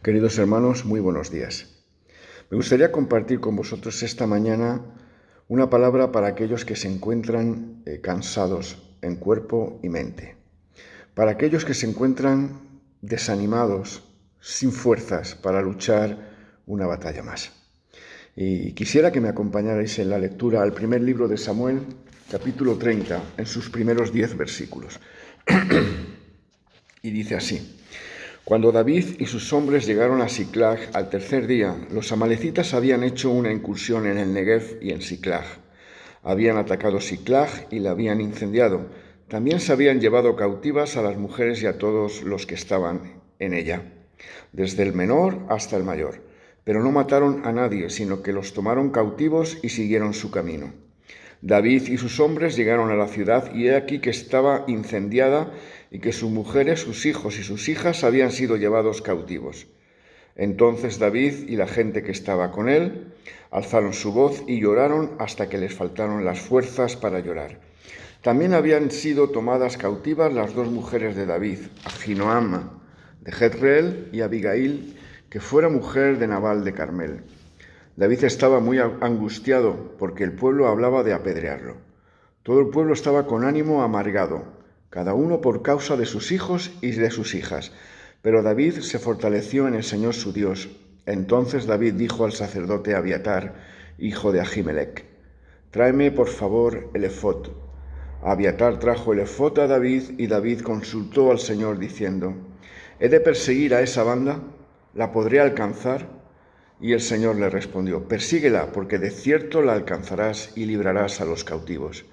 Queridos hermanos, muy buenos días. Me gustaría compartir con vosotros esta mañana una palabra para aquellos que se encuentran cansados en cuerpo y mente, para aquellos que se encuentran desanimados, sin fuerzas para luchar una batalla más. Y quisiera que me acompañarais en la lectura al primer libro de Samuel, capítulo 30, en sus primeros 10 versículos. Y dice así: Cuando David y sus hombres llegaron a Siclag al tercer día, los amalecitas habían hecho una incursión en el Negev y en Siclag. Habían atacado Siclag y la habían incendiado. También se habían llevado cautivas a las mujeres y a todos los que estaban en ella, desde el menor hasta el mayor. Pero no mataron a nadie, sino que los tomaron cautivos y siguieron su camino. David y sus hombres llegaron a la ciudad y he aquí que estaba incendiada y que sus mujeres, sus hijos y sus hijas habían sido llevados cautivos. Entonces David y la gente que estaba con él alzaron su voz y lloraron hasta que les faltaron las fuerzas para llorar. También habían sido tomadas cautivas las dos mujeres de David, Ahinoam de Jezreel y Abigail, que fuera mujer de Nabal de Carmel. David estaba muy angustiado porque el pueblo hablaba de apedrearlo. Todo el pueblo estaba con ánimo amargado, cada uno por causa de sus hijos y de sus hijas. Pero David se fortaleció en el Señor su Dios. Entonces David dijo al sacerdote Abiatar, hijo de Ahimelech: «Tráeme, por favor, el efod». Abiatar trajo el efod a David y David consultó al Señor diciendo: «¿He de perseguir a esa banda? ¿La podré alcanzar?» Y el Señor le respondió: «Persíguela, porque de cierto la alcanzarás y librarás a los cautivos».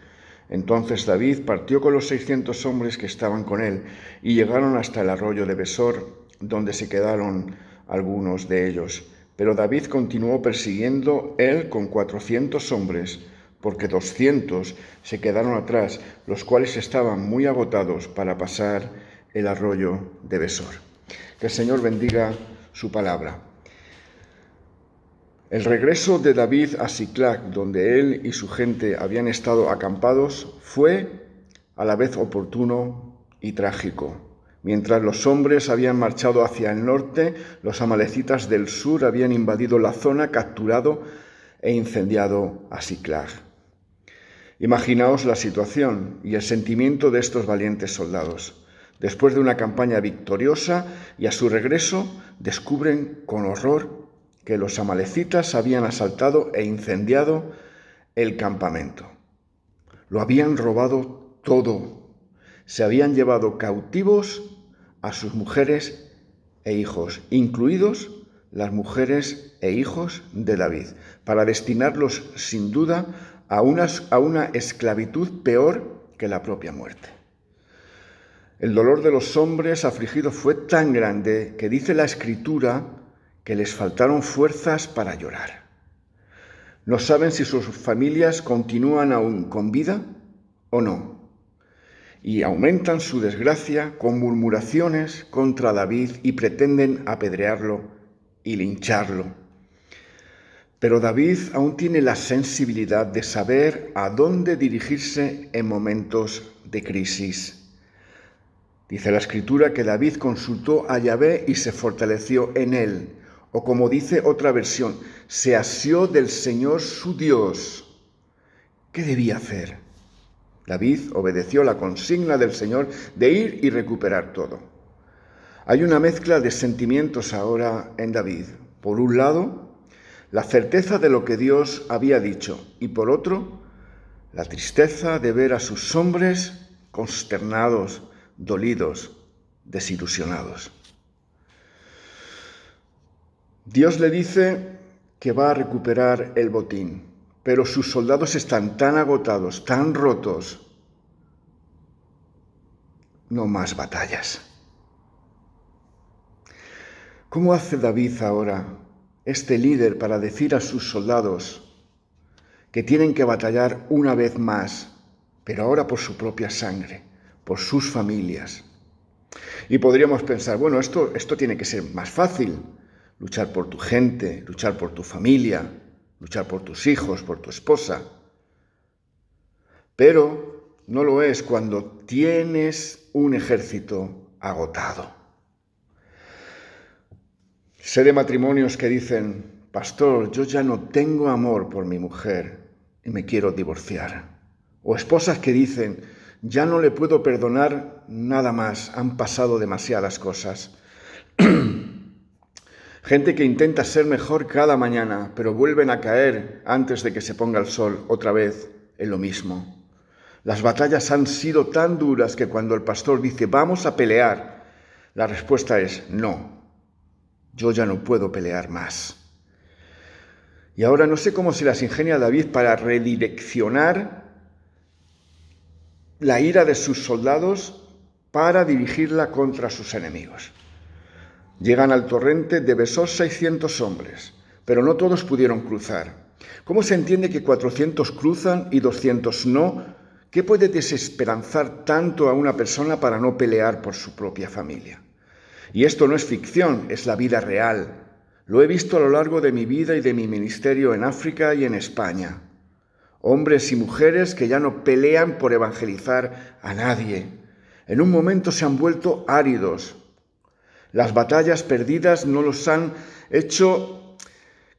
Entonces David partió con los 600 hombres que estaban con él y llegaron hasta el arroyo de Besor, donde se quedaron algunos de ellos. Pero David continuó persiguiendo él con 400 hombres, porque 200 se quedaron atrás, los cuales estaban muy agotados para pasar el arroyo de Besor. Que el Señor bendiga su palabra. El regreso de David a Siclag, donde él y su gente habían estado acampados, fue a la vez oportuno y trágico. Mientras los hombres habían marchado hacia el norte, los amalecitas del sur habían invadido la zona, capturado e incendiado a Siclag. Imaginaos la situación y el sentimiento de estos valientes soldados. Después de una campaña victoriosa y a su regreso, descubren con horror que los amalecitas habían asaltado e incendiado el campamento. Lo habían robado todo. Se habían llevado cautivos a sus mujeres e hijos, incluidos las mujeres e hijos de David, para destinarlos sin duda a una esclavitud peor que la propia muerte. El dolor de los hombres afligidos fue tan grande que dice la Escritura que les faltaron fuerzas para llorar. No saben si sus familias continúan aún con vida o no, y aumentan su desgracia con murmuraciones contra David y pretenden apedrearlo y lincharlo. Pero David aún tiene la sensibilidad de saber a dónde dirigirse en momentos de crisis. Dice la Escritura que David consultó a Yahvé y se fortaleció en él. O como dice otra versión, se asió del Señor su Dios. ¿Qué debía hacer? David obedeció la consigna del Señor de ir y recuperar todo. Hay una mezcla de sentimientos ahora en David. Por un lado, la certeza de lo que Dios había dicho, y por otro, la tristeza de ver a sus hombres consternados, dolidos, desilusionados. Dios le dice que va a recuperar el botín, pero sus soldados están tan agotados, tan rotos. No más batallas. ¿Cómo hace David ahora, este líder, para decir a sus soldados que tienen que batallar una vez más, pero ahora por su propia sangre, por sus familias? Y podríamos pensar, bueno, esto tiene que ser más fácil. Luchar por tu gente, luchar por tu familia, luchar por tus hijos, por tu esposa. Pero no lo es cuando tienes un ejército agotado. Sé de matrimonios que dicen: pastor, yo ya no tengo amor por mi mujer y me quiero divorciar. O esposas que dicen: ya no le puedo perdonar nada más, han pasado demasiadas cosas. Gente que intenta ser mejor cada mañana, pero vuelven a caer antes de que se ponga el sol otra vez en lo mismo. Las batallas han sido tan duras que cuando el pastor dice: vamos a pelear, la respuesta es: no, yo ya no puedo pelear más. Y ahora no sé cómo se las ingenia David para redireccionar la ira de sus soldados para dirigirla contra sus enemigos. Llegan al torrente de Besor 600 hombres, pero no todos pudieron cruzar. ¿Cómo se entiende que 400 cruzan y 200 no? ¿Qué puede desesperanzar tanto a una persona para no pelear por su propia familia? Y esto no es ficción, es la vida real. Lo he visto a lo largo de mi vida y de mi ministerio en África y en España. Hombres y mujeres que ya no pelean por evangelizar a nadie. En un momento se han vuelto áridos. Las batallas perdidas no los han hecho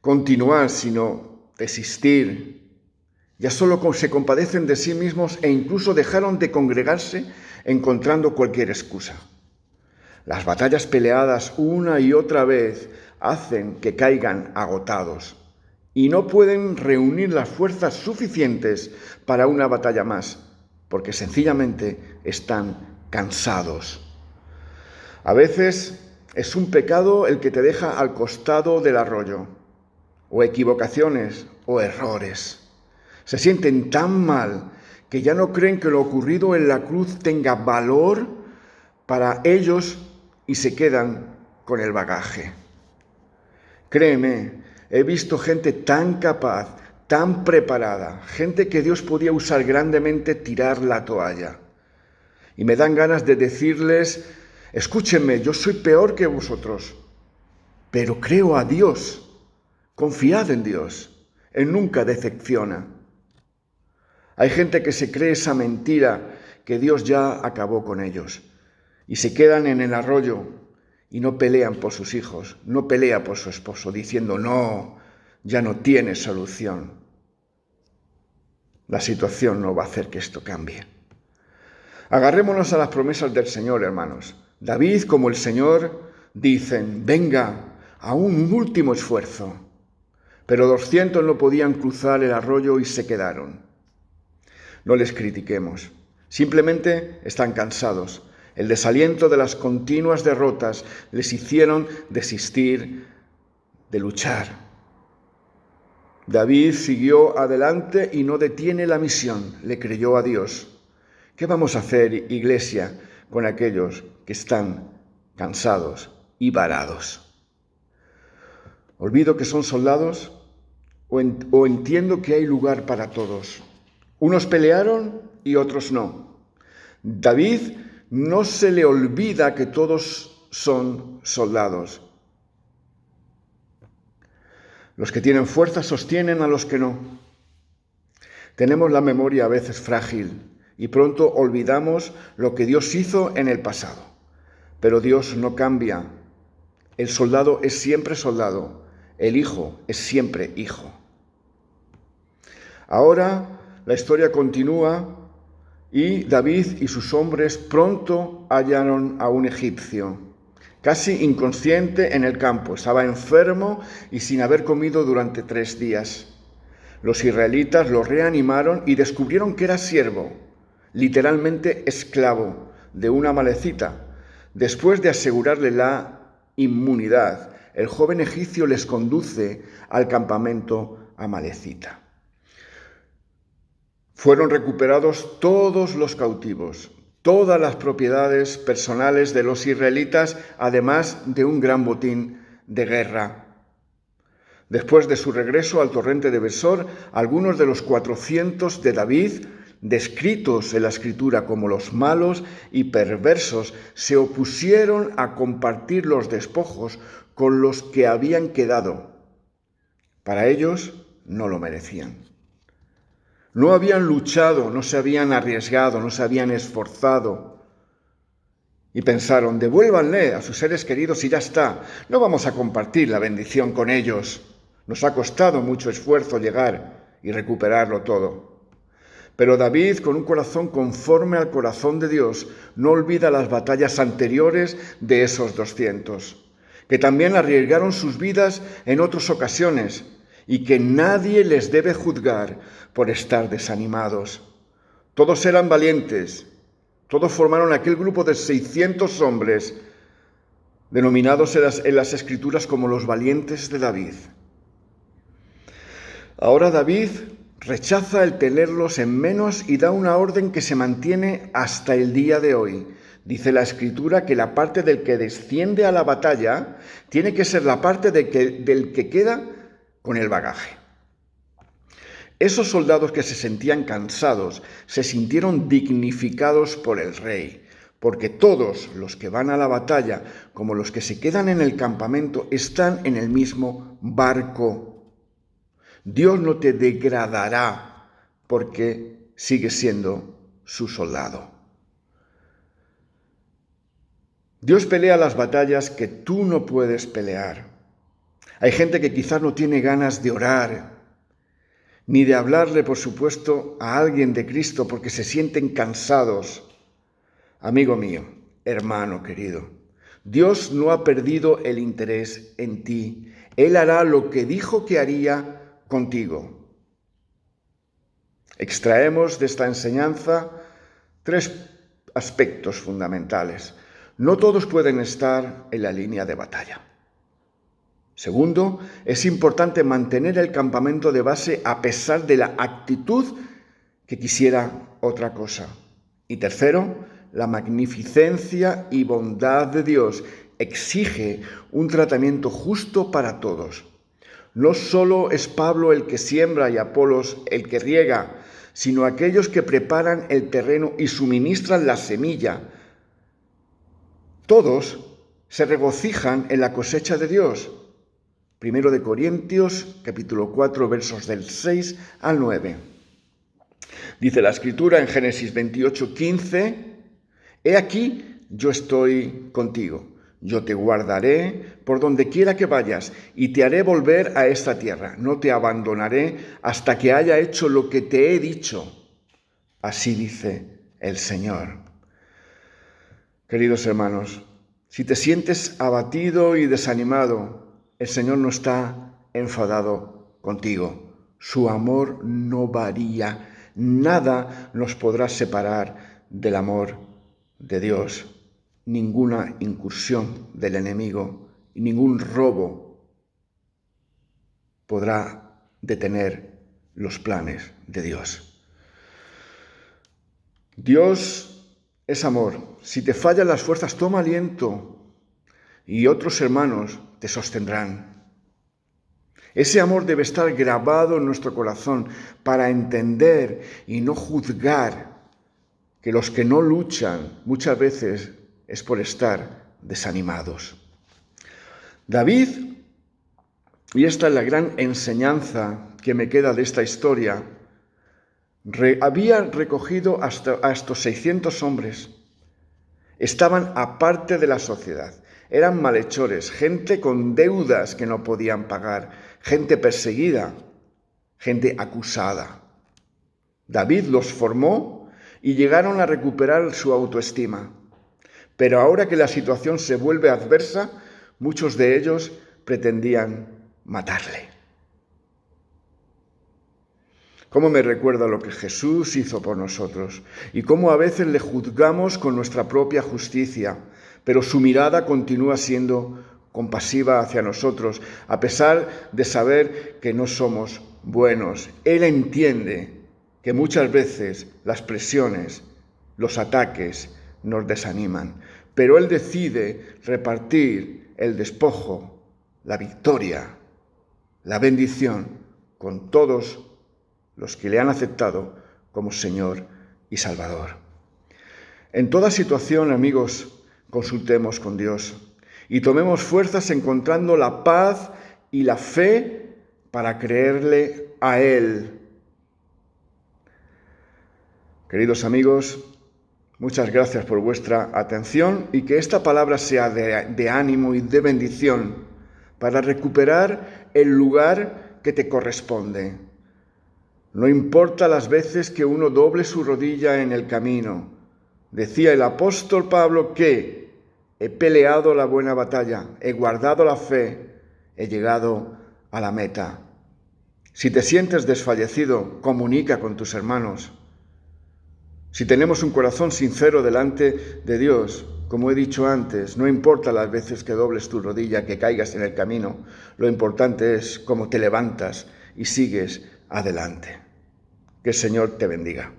continuar, sino desistir. Ya solo se compadecen de sí mismos e incluso dejaron de congregarse encontrando cualquier excusa. Las batallas peleadas una y otra vez hacen que caigan agotados y no pueden reunir las fuerzas suficientes para una batalla más, porque sencillamente están cansados. A veces es un pecado el que te deja al costado del arroyo, o equivocaciones o errores. Se sienten tan mal que ya no creen que lo ocurrido en la cruz tenga valor para ellos y se quedan con el bagaje. Créeme, he visto gente tan capaz, tan preparada, gente que Dios podía usar grandemente tirar la toalla. Y me dan ganas de decirles: escúchenme, yo soy peor que vosotros, pero creo a Dios, confiad en Dios, Él nunca decepciona. Hay gente que se cree esa mentira, que Dios ya acabó con ellos, y se quedan en el arroyo y no pelean por sus hijos, no pelea por su esposo, diciendo: no, ya no tiene solución. La situación no va a hacer que esto cambie. Agarrémonos a las promesas del Señor, hermanos. David, como el Señor, dicen: venga, aún un último esfuerzo. Pero 200 no podían cruzar el arroyo y se quedaron. No les critiquemos, simplemente están cansados. El desaliento de las continuas derrotas les hicieron desistir de luchar. David siguió adelante y no detiene la misión, le creyó a Dios. ¿Qué vamos a hacer, iglesia, con aquellos que están cansados y varados? ¿Olvido que son soldados o entiendo que hay lugar para todos? Unos pelearon y otros no. David no se le olvida que todos son soldados. Los que tienen fuerza sostienen a los que no. Tenemos la memoria a veces frágil y pronto olvidamos lo que Dios hizo en el pasado. Pero Dios no cambia. El soldado es siempre soldado. El hijo es siempre hijo. Ahora la historia continúa y David y sus hombres pronto hallaron a un egipcio, casi inconsciente en el campo. Estaba enfermo y sin haber comido durante 3 días. Los israelitas lo reanimaron y descubrieron que era siervo, literalmente esclavo, de una amalecita. Después de asegurarle la inmunidad, el joven egipcio les conduce al campamento amalecita. Fueron recuperados todos los cautivos, todas las propiedades personales de los israelitas, además de un gran botín de guerra. Después de su regreso al torrente de Besor, algunos de los 400 de David, descritos en la Escritura como los malos y perversos, se opusieron a compartir los despojos con los que habían quedado. Para ellos no lo merecían. No habían luchado, no se habían arriesgado, no se habían esforzado. y pensaron: devuélvanle a sus seres queridos y ya está, no vamos a compartir la bendición con ellos. Nos ha costado mucho esfuerzo llegar y recuperarlo todo. Pero David, con un corazón conforme al corazón de Dios, no olvida las batallas anteriores de esos 200, que también arriesgaron sus vidas en otras ocasiones y que nadie les debe juzgar por estar desanimados. Todos eran valientes, todos formaron aquel grupo de 600 hombres, denominados en las Escrituras como los valientes de David. Ahora David rechaza el tenerlos en menos y da una orden que se mantiene hasta el día de hoy. Dice la Escritura que la parte del que desciende a la batalla tiene que ser la parte del que queda con el bagaje. Esos soldados que se sentían cansados se sintieron dignificados por el rey, porque todos los que van a la batalla, como los que se quedan en el campamento, están en el mismo barco. Dios no te degradará porque sigues siendo su soldado. Dios pelea las batallas que tú no puedes pelear. Hay gente que quizás no tiene ganas de orar, ni de hablarle, por supuesto, a alguien de Cristo porque se sienten cansados. Amigo mío, hermano querido, Dios no ha perdido el interés en ti. Él hará lo que dijo que haría contigo. Extraemos de esta enseñanza 3 aspectos fundamentales. No todos pueden estar en la línea de batalla. Segundo, es importante mantener el campamento de base a pesar de la actitud que quisiera otra cosa. Y tercero, la magnificencia y bondad de Dios exige un tratamiento justo para todos. No solo es Pablo el que siembra y Apolos el que riega, sino aquellos que preparan el terreno y suministran la semilla. Todos se regocijan en la cosecha de Dios. 1 Corintios, capítulo 4, versos del 6 al 9. Dice la Escritura en Génesis 28, 15, «He aquí, yo estoy contigo. Yo te guardaré por donde quiera que vayas y te haré volver a esta tierra. No te abandonaré hasta que haya hecho lo que te he dicho. Así dice el Señor». Queridos hermanos, si te sientes abatido y desanimado, el Señor no está enfadado contigo. Su amor no varía. Nada nos podrá separar del amor de Dios. Ninguna incursión del enemigo y ningún robo podrá detener los planes de Dios. Dios es amor. Si te fallan las fuerzas, toma aliento y otros hermanos te sostendrán. Ese amor debe estar grabado en nuestro corazón para entender y no juzgar que los que no luchan muchas veces es por estar desanimados. David, y esta es la gran enseñanza que me queda de esta historia, había recogido a estos 600 hombres. Estaban aparte de la sociedad, eran malhechores, gente con deudas que no podían pagar, gente perseguida, gente acusada. David los formó y llegaron a recuperar su autoestima. Pero ahora que la situación se vuelve adversa, muchos de ellos pretendían matarle. ¿Cómo me recuerda lo que Jesús hizo por nosotros? Y cómo a veces le juzgamos con nuestra propia justicia, pero su mirada continúa siendo compasiva hacia nosotros, a pesar de saber que no somos buenos. Él entiende que muchas veces las presiones, los ataques nos desaniman, pero Él decide repartir el despojo, la victoria, la bendición con todos los que le han aceptado como Señor y Salvador. En toda situación, amigos, consultemos con Dios y tomemos fuerzas encontrando la paz y la fe para creerle a Él. Queridos amigos, Muchas gracias por vuestra atención y que esta palabra sea de ánimo y de bendición para recuperar el lugar que te corresponde. No importa las veces que uno doble su rodilla en el camino. Decía el apóstol Pablo que he peleado la buena batalla, he guardado la fe, he llegado a la meta. Si te sientes desfallecido, comunica con tus hermanos. Si tenemos un corazón sincero delante de Dios, como he dicho antes, no importa las veces que dobles tu rodilla, que caigas en el camino, lo importante es cómo te levantas y sigues adelante. Que el Señor te bendiga.